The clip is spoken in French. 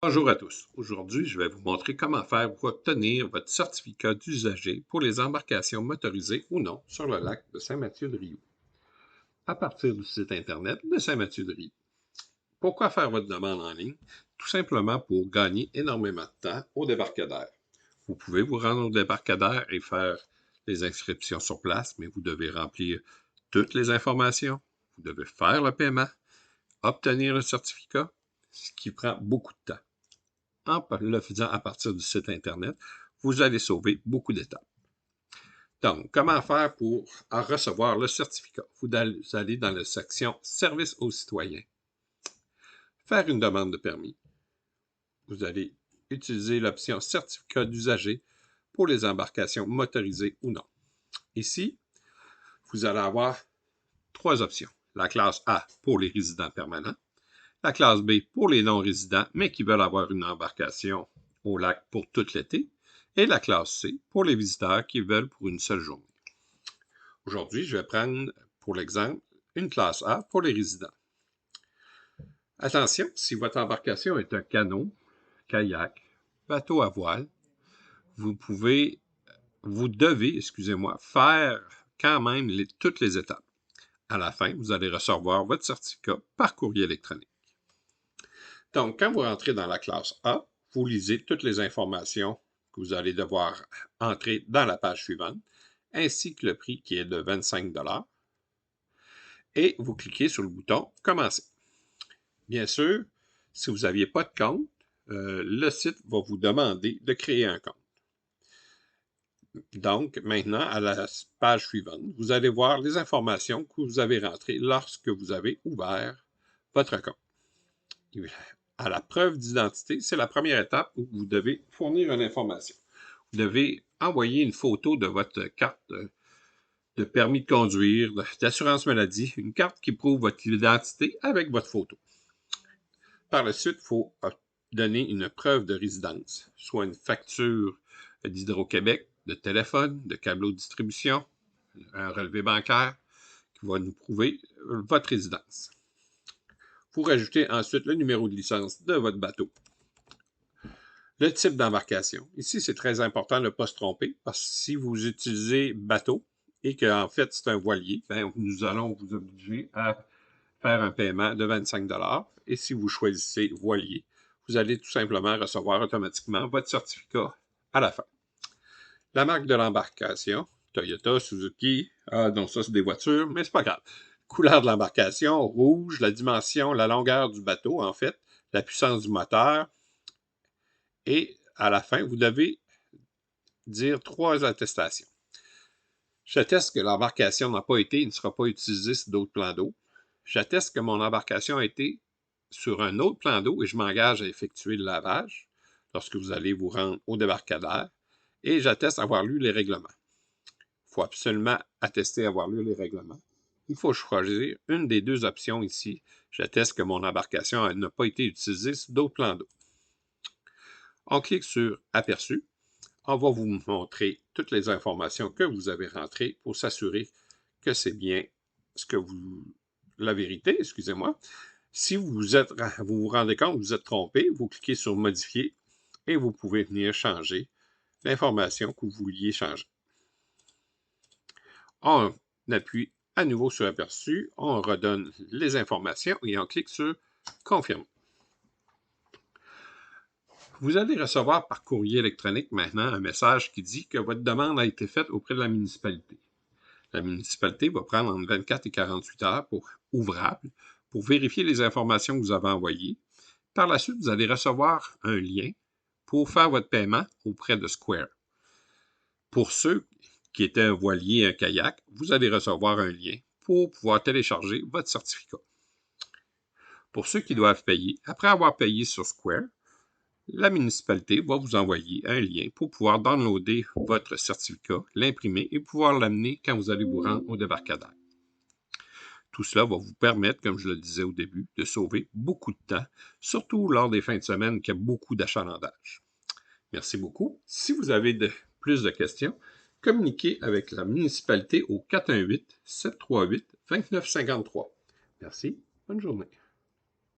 Bonjour à tous. Aujourd'hui, je vais vous montrer comment faire pour obtenir votre certificat d'usager pour les embarcations motorisées ou non sur le lac de Saint-Mathieu-de-Riou, à partir du site Internet de Saint-Mathieu-de-Riou. Pourquoi faire votre demande en ligne? Tout simplement pour gagner énormément de temps au débarcadère. Vous pouvez vous rendre au débarcadère et faire les inscriptions sur place, mais vous devez remplir toutes les informations, vous devez faire le paiement, obtenir le certificat, ce qui prend beaucoup de temps. En le faisant à partir du site Internet, vous allez sauver beaucoup d'étapes. Donc, comment faire pour en recevoir le certificat? Vous allez dans la section Services aux citoyens. Faire une demande de permis. Vous allez utiliser l'option Certificat d'usager pour les embarcations motorisées ou non. Ici, vous allez avoir trois options. La classe A pour les résidents permanents, la classe B pour les non-résidents, mais qui veulent avoir une embarcation au lac pour tout l'été, et la classe C pour les visiteurs qui veulent pour une seule journée. Aujourd'hui, je vais prendre, pour l'exemple, une classe A pour les résidents. Attention, si votre embarcation est un canot, kayak, bateau à voile, vous devez, faire quand même toutes les étapes. À la fin, vous allez recevoir votre certificat par courrier électronique. Donc, quand vous rentrez dans la classe A, vous lisez toutes les informations que vous allez devoir entrer dans la page suivante, ainsi que le prix qui est de 25 $, et vous cliquez sur le bouton « Commencer ». Bien sûr, si vous n'aviez pas de compte, le site va vous demander de créer un compte. Donc, maintenant, à la page suivante, vous allez voir les informations que vous avez rentrées lorsque vous avez ouvert votre compte. À la preuve d'identité, c'est la première étape où vous devez fournir une information. Vous devez envoyer une photo de votre carte de permis de conduire, d'assurance maladie, une carte qui prouve votre identité avec votre photo. Par la suite, il faut donner une preuve de résidence, soit une facture d'Hydro-Québec, de téléphone, de câble de distribution, un relevé bancaire qui va nous prouver votre résidence. Vous rajoutez ensuite le numéro de licence de votre bateau. Le type d'embarcation. Ici, c'est très important de ne pas se tromper, parce que si vous utilisez bateau et qu'en fait c'est un voilier, nous allons vous obliger à faire un paiement de 25 $. Et si vous choisissez voilier, vous allez tout simplement recevoir automatiquement votre certificat à la fin. La marque de l'embarcation, Toyota, Suzuki, non, ça c'est des voitures, mais c'est pas grave. Couleur de l'embarcation, rouge, la dimension, la longueur du bateau, en fait, la puissance du moteur. Et à la fin, vous devez dire 3 attestations. J'atteste que l'embarcation n'a pas été et ne sera pas utilisée sur d'autres plans d'eau. J'atteste que mon embarcation a été sur un autre plan d'eau et je m'engage à effectuer le lavage lorsque vous allez vous rendre au débarcadère. Et j'atteste avoir lu les règlements. Il faut absolument attester avoir lu les règlements. Il faut choisir une des deux options ici. J'atteste que mon embarcation n'a pas été utilisée sur d'autres plans d'eau. On clique sur « Aperçu ». On va vous montrer toutes les informations que vous avez rentrées pour s'assurer que c'est bien la vérité, excusez-moi. Si vous vous rendez compte que vous êtes trompé, vous cliquez sur « Modifier » et vous pouvez venir changer l'information que vous vouliez changer. On appuie à nouveau sur Aperçu, on redonne les informations et on clique sur « Confirmer ». Vous allez recevoir par courrier électronique maintenant un message qui dit que votre demande a été faite auprès de la municipalité. La municipalité va prendre entre 24 et 48 heures ouvrables pour vérifier les informations que vous avez envoyées. Par la suite, vous allez recevoir un lien pour faire votre paiement auprès de Square. Pour ceux qui étaient un voilier, un kayak, vous allez recevoir un lien pour pouvoir télécharger votre certificat. Pour ceux qui doivent payer, après avoir payé sur Square, la municipalité va vous envoyer un lien pour pouvoir downloader votre certificat, l'imprimer et pouvoir l'amener quand vous allez vous rendre au débarcadère. Tout cela va vous permettre, comme je le disais au début, de sauver beaucoup de temps, surtout lors des fins de semaine qu'il y a beaucoup d'achalandage. Merci beaucoup. Si vous avez plus de questions, communiquez avec la municipalité au 418-738-2953. Merci. Bonne journée.